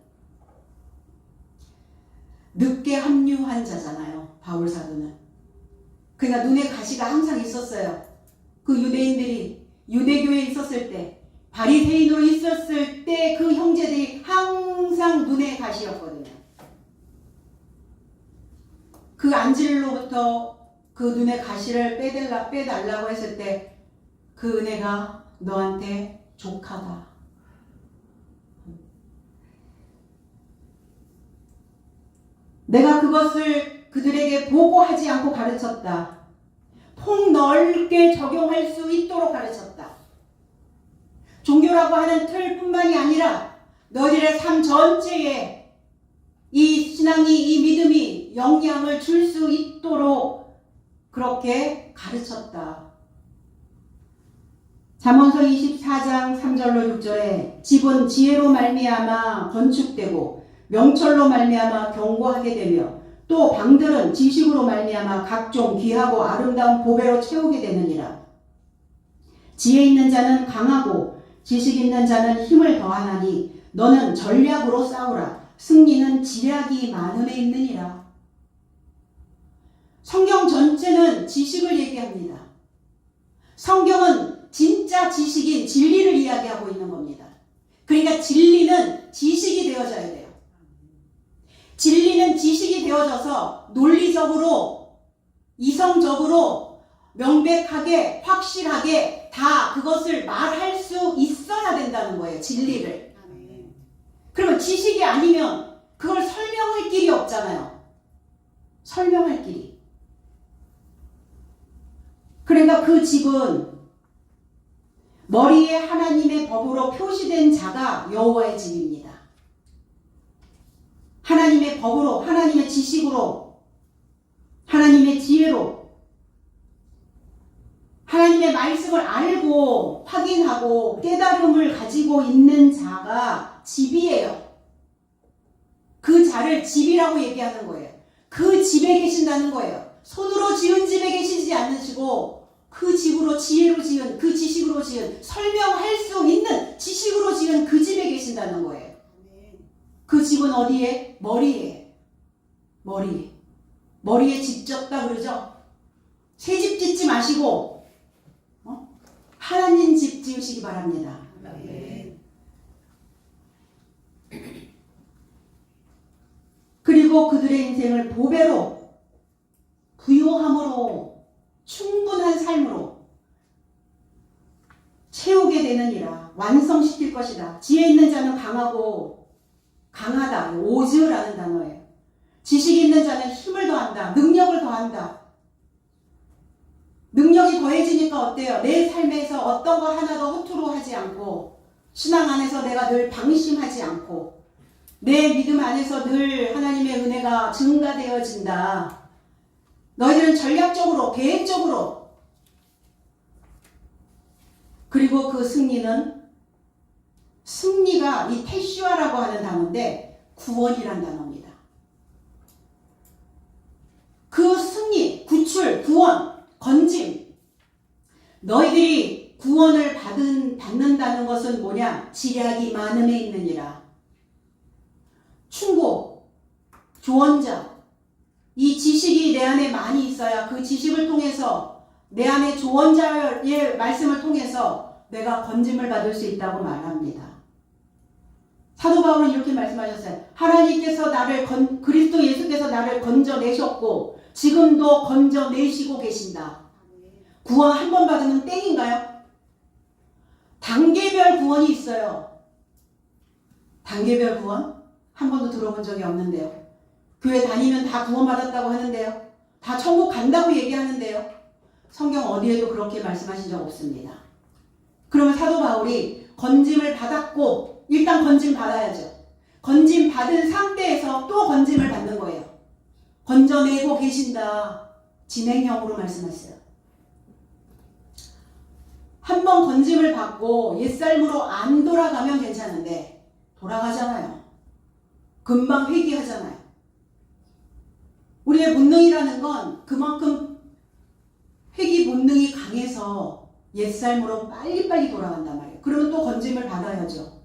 늦게 합류한 자잖아요. 바울 사도는. 그러니까 눈에 가시가 항상 있었어요. 그 유대인들이 유대교회에 있었을 때 바리새인으로 있었을 때 그 형제들이 항상 눈에 가시였거든요. 그 안질로부터 그 눈에 가시를 빼달라고 했을 때 그 은혜가 너한테 족하다. 내가 그것을 그들에게 보고하지 않고 가르쳤다. 폭넓게 적용할 수 있도록 가르쳤다. 종교라고 하는 틀뿐만이 아니라 너희들의 삶 전체에 이 신앙이, 이 믿음이 영향을 줄 수 있도록 그렇게 가르쳤다. 잠언서 24장 3절로 6절에 집은 지혜로 말미암아 건축되고 명철로 말미암아 견고하게 되며 또 방들은 지식으로 말미암아 각종 귀하고 아름다운 보배로 채우게 되느니라. 지혜 있는 자는 강하고 지식 있는 자는 힘을 더하나니 너는 전략으로 싸우라. 승리는 지략이 많음에 있느니라. 성경 전체는 지식을 얘기합니다. 성경은 진짜 지식인 진리를 이야기하고 있는 겁니다. 그러니까 진리는 지식이 되어져야 돼요. 진리는 지식이 되어져서 논리적으로, 이성적으로 명백하게, 확실하게 다 그것을 말할 수 있어야 된다는 거예요. 진리를. 그러면 지식이 아니면 그걸 설명할 길이 없잖아요. 설명할 길이. 그러니까 그 집은 머리에 하나님의 법으로 표시된 자가 여호와의 집입니다. 하나님의 법으로, 하나님의 지식으로, 하나님의 지혜로, 하나님의 말씀을 알고 확인하고 깨달음을 가지고 있는 자가 집이에요. 그 자를 집이라고 얘기하는 거예요. 그 집에 계신다는 거예요. 손으로 지은 집에 계시지 않으시고 그 집으로 지혜로 지은, 그 지식으로 지은, 설명할 수 있는 지식으로 지은 그 집에 계신다는 거예요. 그 집은 어디에? 머리에. 머리에 집 졌다 그러죠? 새 집 짓지 마시고 하나님 집 지으시기 바랍니다. 그리고 그들의 인생을 보배로, 부요함으로, 충분한 삶으로 채우게 되느니라. 완성시킬 것이다. 지혜 있는 자는 강하고, 강하다. 오즈라는 단어예요. 지식이 있는 자는 힘을 더한다. 능력을 더한다. 능력이 더해지니까 어때요? 내 삶에서 어떤 거 하나도 허투루 하지 않고, 신앙 안에서 내가 늘 방심하지 않고, 내 믿음 안에서 늘 하나님의 은혜가 증가되어진다. 너희들은 전략적으로, 계획적으로, 그리고 그 승리가 이 테슈아라고 하는 단어인데 구원이란 단어입니다. 그 승리, 구출, 구원, 건짐. 너희들이 구원을 받는다는 것은 뭐냐? 지략이 많음에 있느니라. 충고, 조언자. 이 지식이 내 안에 많이 있어야 그 지식을 통해서 내 안에 조언자의 말씀을 통해서 내가 건짐을 받을 수 있다고 말합니다. 사도 바울은 이렇게 말씀하셨어요. 하나님께서 그리스도 예수께서 나를 건져내셨고 지금도 건져내시고 계신다. 구원 한 번 받으면 땡인가요? 단계별 구원이 있어요. 단계별 구원? 한 번도 들어본 적이 없는데요. 교회 다니면 다 구원받았다고 하는데요. 다 천국 간다고 얘기하는데요. 성경 어디에도 그렇게 말씀하신 적 없습니다. 그러면 사도 바울이 건짐을 받았고 일단 건짐 받아야죠. 건짐 받은 상태에서 또 건짐을 받는 거예요. 건져내고 계신다. 진행형으로 말씀하셨어요. 한 번 건짐을 받고 옛삶으로 안 돌아가면 괜찮은데 돌아가잖아요. 금방 회개하잖아요. 우리의 본능이라는 건 그만큼 회개 본능이 강해서 옛삶으로 빨리빨리 돌아간단 말이에요. 그러면 또 건짐을 받아야죠.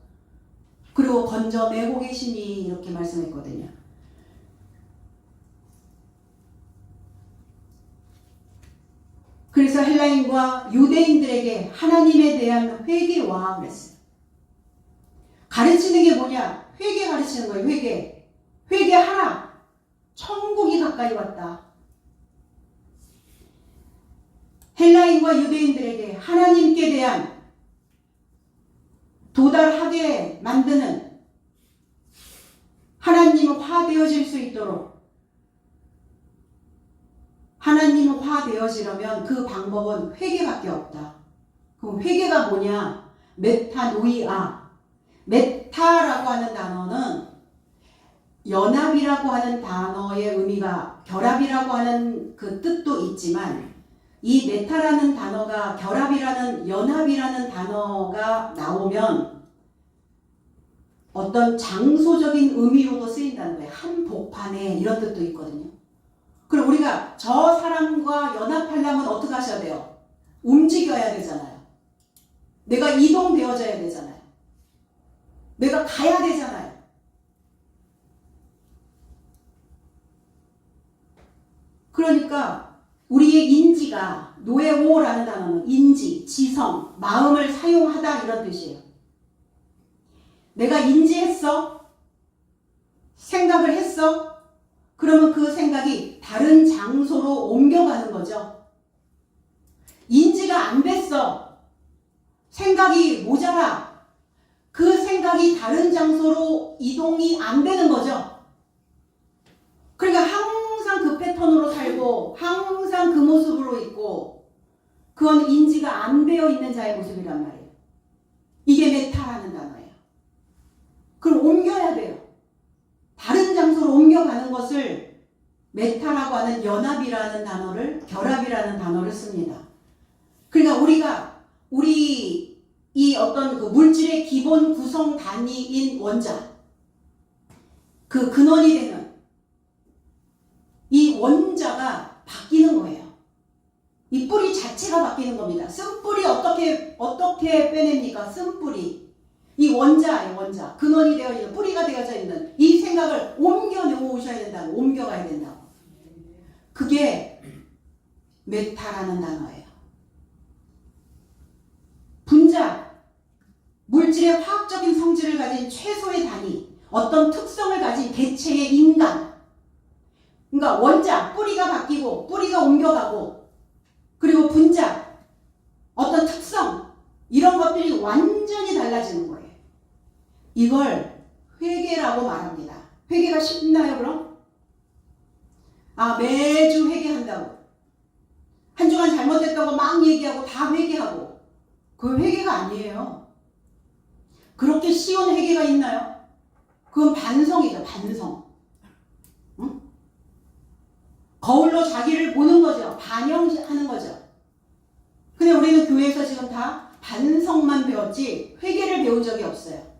그리고 건져내고 계시니 이렇게 말씀했거든요. 그래서 헬라인과 유대인들에게 하나님에 대한 회개와 그랬어요. 가르치는 게 뭐냐? 회개 가르치는 거예요. 회개하라. 천국이 가까이 왔다. 헬라인과 유대인들에게 하나님께 대한 도달하게 만드는 하나님화 되어질 수 있도록 하나님화 되어지려면 그 방법은 회개밖에 없다. 그럼 회개가 뭐냐? 메타노이아. 메타라고 하는 단어는 연합이라고 하는 단어의 의미가 결합이라고 하는 그 뜻도 있지만 이 메타라는 단어가 결합이라는 연합이라는 단어가 나오면 어떤 장소적인 의미로도 쓰인다는 거예요. 한복판에 이런 뜻도 있거든요. 그럼 우리가 저 사람과 연합하려면 어떻게 하셔야 돼요? 움직여야 되잖아요. 내가 이동되어져야 되잖아요. 내가 가야 되잖아요. 그러니까 우리의 인지가 노에오라는 단어는 인지, 지성, 마음을 사용하다 이런 뜻이에요. 내가 인지했어? 생각을 했어? 그러면 그 생각이 다른 장소로 옮겨가는 거죠. 인지가 안 됐어. 생각이 모자라. 그 생각이 다른 장소로 이동이 안 되는 거죠. 그러니까 항상 그 패턴으로 살고 항상 그 모습으로 있고 그건 인지가 안 되어 있는 자의 모습이란 말이에요. 이게 메타라는 단어예요. 그럼 옮겨야 돼요. 다른 장소로 옮겨가는 것을 메타라고 하는 연합이라는 단어를, 결합이라는 단어를 씁니다. 그러니까 우리 이 어떤 그 물질의 기본 구성 단위인 원자, 그 근원이 되는 이 원자가 바뀌는 거예요. 이 뿌리 자체가 바뀌는 겁니다. 쓴뿌리 어떻게 빼냅니까? 쓴뿌리. 이 원자예요, 원자. 근원이 되어 있는, 뿌리가 되어져 있는 이 생각을 옮겨 놓으셔야 된다고, 옮겨가야 된다고. 그게 메타라는 단어예요. 분자, 물질의 화학적인 성질을 가진 최소의 단위, 어떤 특성을 가진 개체의 인간. 그러니까 원자, 뿌리가 바뀌고, 뿌리가 옮겨가고, 그리고 분자, 어떤 특성, 이런 것들이 완전히 달라지는 거예요. 이걸 회개라고 말합니다. 회개가 쉽나요, 그럼? 매주 회개한다고. 한 주간 잘못됐던 거 막 얘기하고 다 회개하고. 그건 회개가 아니에요. 그렇게 쉬운 회개가 있나요? 그건 반성이죠, 반성. 응? 거울로 자기를 보는 거죠. 반영하는 거죠. 근데 우리는 교회에서 지금 다 반성만 배웠지 회개를 배운 적이 없어요.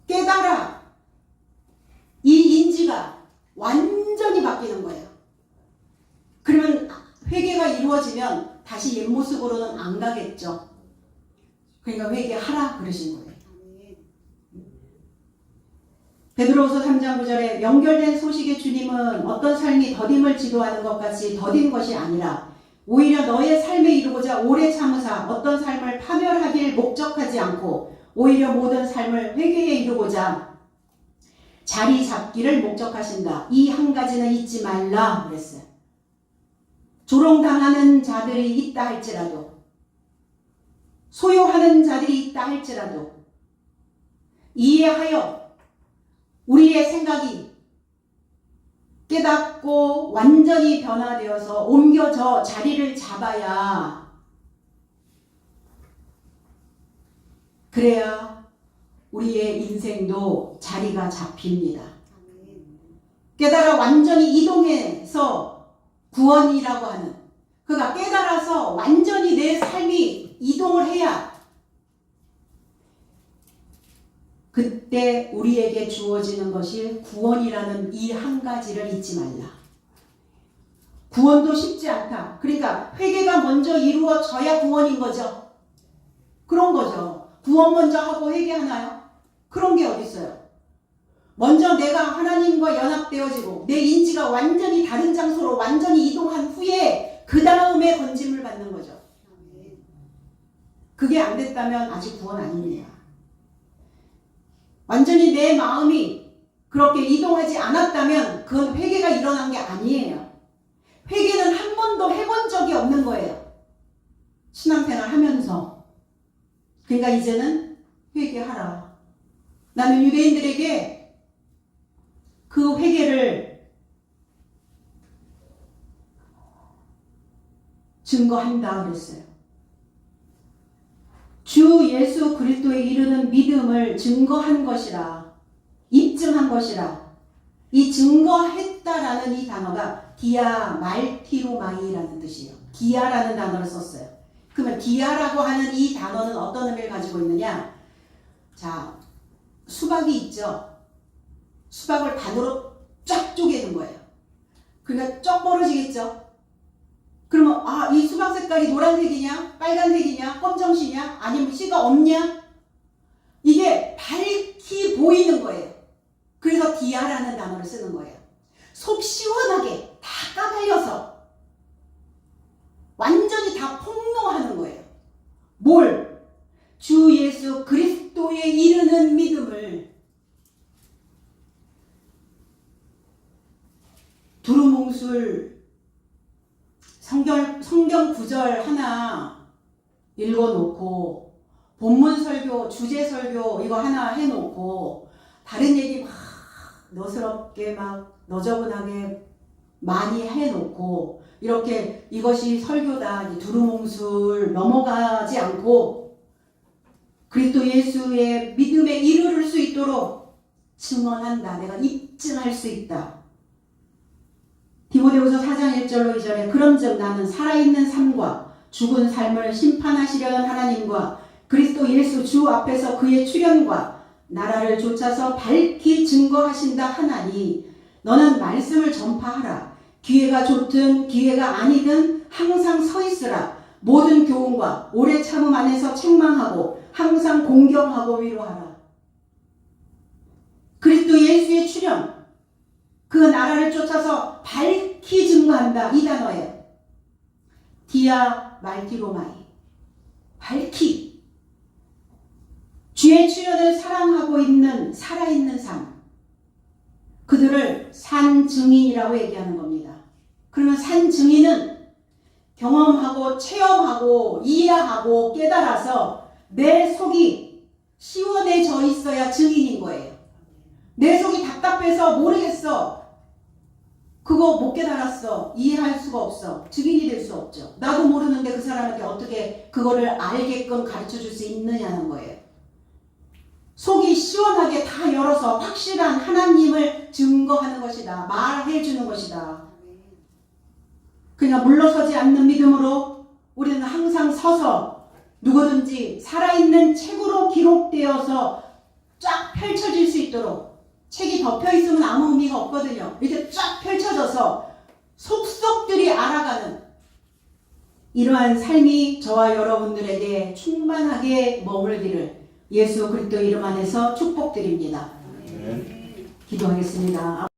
깨달아. 이 인지가 완전히 바뀌는 거예요. 그러면 회개가 이루어지면 다시 옛 모습으로는 안 가겠죠. 그러니까 회개하라 그러신 거예요. 베드로후서 3장 9절에 연결된 소식의 주님은 어떤 삶이 더딤을 지도하는 것 같이 더딘 것이 아니라 오히려 너의 삶에 이루고자 오래 참으사 어떤 삶을 파멸하기를 목적하지 않고 오히려 모든 삶을 회개에 이루고자 자리 잡기를 목적하신다. 이 한 가지는 잊지 말라 그랬어요. 조롱당하는 자들이 있다 할지라도, 소요하는 자들이 있다 할지라도 이해하여 우리의 생각이 깨닫고 완전히 변화되어서 옮겨져 자리를 잡아야, 그래야 우리의 인생도 자리가 잡힙니다. 깨달아 완전히 이동해서 구원이라고 하는, 그가 깨달아서 완전히 내 삶이 이동을 해야 그때 우리에게 주어지는 것이 구원이라는 이 한 가지를 잊지 말라. 구원도 쉽지 않다. 그러니까 회개가 먼저 이루어져야 구원인 거죠. 그런 거죠. 구원 먼저 하고 회개하나요? 그런 게 어디 있어요? 먼저 내가 하나님과 연합되어지고 내 인지가 완전히 다른 장소로 완전히 이동한 후에 그 다음에 건짐을 받는 거죠. 그게 안 됐다면 아직 구원 아닙니다. 완전히 내 마음이 그렇게 이동하지 않았다면 그건 회개가 일어난 게 아니에요. 회개는 한 번도 해본 적이 없는 거예요. 신앙생활 하면서. 그러니까 이제는 회개하라. 나는 유대인들에게 그 회개를 증거한다 그랬어요. 주 예수 그리스도에 이르는 믿음을 증거한 것이라, 입증한 것이라. 이 증거했다라는 이 단어가 기아 말티로마이라는 뜻이에요. 기아라는 단어를 썼어요. 그러면 기아라고 하는 이 단어는 어떤 의미를 가지고 있느냐? 자, 수박이 있죠. 수박을 반으로 쫙 쪼개는 거예요. 그러니까 쩍 벌어지겠죠. 그러면 이 수박 색깔이 노란색이냐, 빨간색이냐, 검정씨냐, 아니면 씨가 없냐? 이게 밝히 보이는 거예요. 그래서 디아라는 단어를 쓰는 거예요. 속 시원하게 다 까발려서 완전히 다 폭로하는 거예요. 뭘? 주 예수 그리스도에 이르는 믿음을. 두루뭉술 성경 구절 하나 읽어놓고 본문 설교, 주제 설교 이거 하나 해놓고 다른 얘기 막 너스럽게 막 너저분하게 많이 해놓고 이렇게 이것이 설교다 두루뭉술 넘어가지 않고 그리스도 예수의 믿음에 이르를 수 있도록 증언한다. 내가 입증할 수 있다. 디모데후서 4장 1절로 2절에 그런즉 나는 살아있는 삶과 죽은 삶을 심판하시려는 하나님과 그리스도 예수 주 앞에서 그의 출현과 나라를 좇아서 밝히 증거하신다 하나니 너는 말씀을 전파하라. 기회가 좋든 기회가 아니든 항상 서 있으라. 모든 교훈과 오래 참음 안에서 책망하고 항상 공경하고 위로하라. 그리스도 예수의 출현, 그 나라를 쫓아서 밝히 증거한다. 이 단어에 디아 말티로마이, 밝히 주의 출현을 사랑하고 있는 살아있는 삶, 그들을 산증인이라고 얘기하는 겁니다. 그러면 산증인은 경험하고 체험하고 이해하고 깨달아서 내 속이 시원해져 있어야 증인인 거예요. 내 속이 답답해서 모르겠어. 그거 못 깨달았어. 이해할 수가 없어. 증인이 될 수 없죠. 나도 모르는데 그 사람한테 어떻게 그거를 알게끔 가르쳐 줄 수 있느냐는 거예요. 속이 시원하게 다 열어서 확실한 하나님을 증거하는 것이다. 말해 주는 것이다. 그냥 물러서지 않는 믿음으로 우리는 항상 서서 누구든지 살아있는 책으로 기록되어서 쫙 펼쳐질 수 있도록, 책이 덮여 있으면 아무 의미가 없거든요. 이렇게 쫙 펼쳐져서 속속들이 알아가는 이러한 삶이 저와 여러분들에게 충만하게 머물기를 예수 그리스도 이름 안에서 축복드립니다. 기도하겠습니다.